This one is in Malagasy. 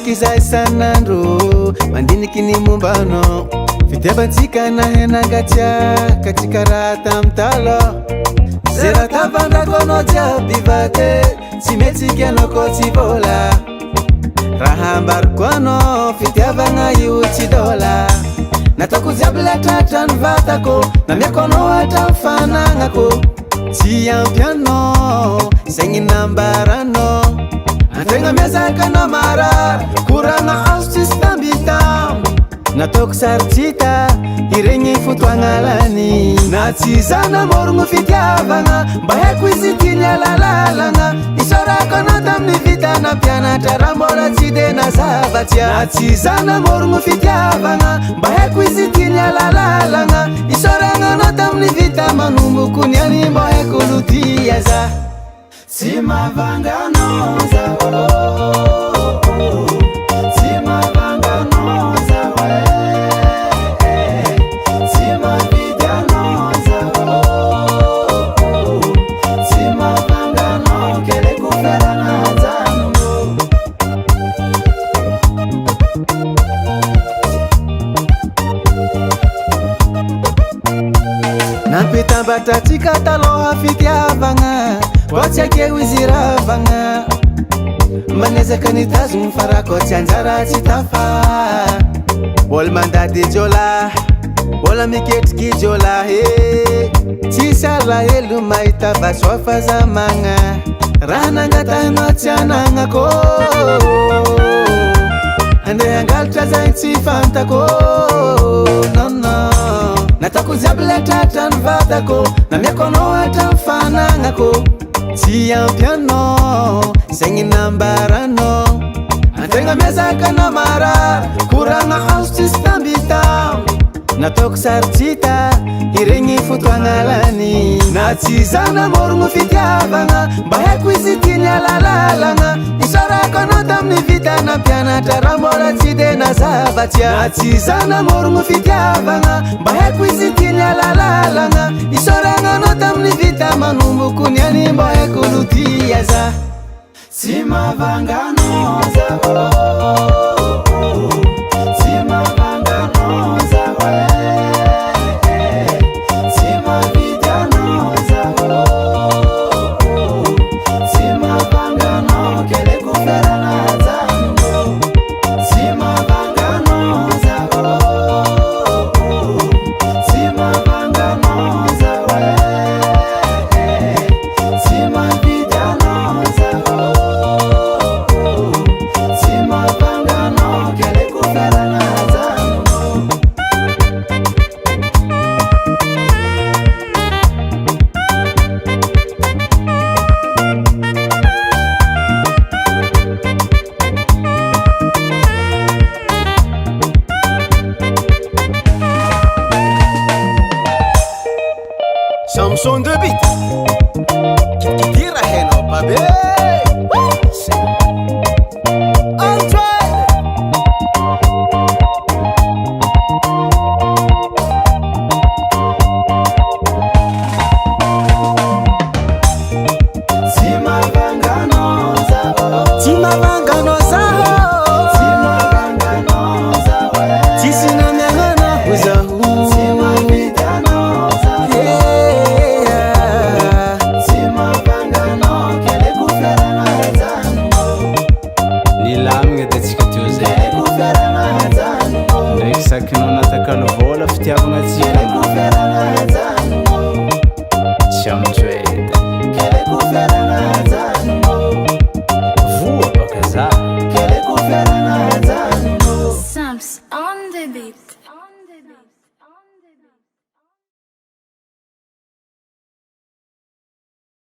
Kizay sanandro mandiniky ny mombano fitiavantsika na henangatia katsika raha tamtalo zay raha tavandrako anao jiaby vate tsy metsika anao ko tsy vola raha ambariko anao fitiavagna io tsy dola nataoko jiaby latratra ny vatako namiako anao hatra fanagnako tsy ampy anao zegny nambaranao antegna miazaka anao marary koragna azo tsisy tambitambo nataoko saritsita iregny fotoagna lany na tsy zanamorogno fitiavagna mba haiko izy tiany alalalagna isorako anao tamin'ny vitana mpianatra raha mbola tsy de nazavatsya na tsy zanamorogno fitiavagna mba haiko izy tiany alalalagna isoragna anao tamin'ny vita manomboko niany mba haiko lotia za tsy mavanga anao za tsy mavanga anao za tsy mavidy anao za tsy mavanga anao keleko ferana zanongo nampitambatratsika taloha fitiavagna koa tsy akeo izy ravagna manezaka ny tazogny fa raha koa tsy anjara tsy tafa ôlo mandady jola ôla miketriky jola tsisy alahelo mahita vasoafa zamagna raha nangatahinao tsy anagnako andeha angalatra zagny tsy fantako nono nataoko jiaby latratra ny vatako namiako anao hatra mifanagnako tsy ampy anao zegny nambaranao antegna miazaka anao marary koragna azo tsisy tambitambo nataoko saritsita iregny fotoagna lany na tsy zanamorogno fitiavagna mba haiko izy tiany alalalagna isorako anao tamin'ny vitana mpianatra raha mbola tsy de nazavatsya na tsy zanamorogno fitiavagna mba haiko izy tiany alalalagna isoragna anao tamin'ny vita manomboko niany mba haiko lotia za tsy mavanga anao za tsy mavanga anao za tsy mavidy anao za tsy mavanga anao keleko ferana zanongo tsy mavanga anao za tsy mavanga anao za tsy mavidy anao za tsy mavanga anao keleko ferana zanongo Samson de Bit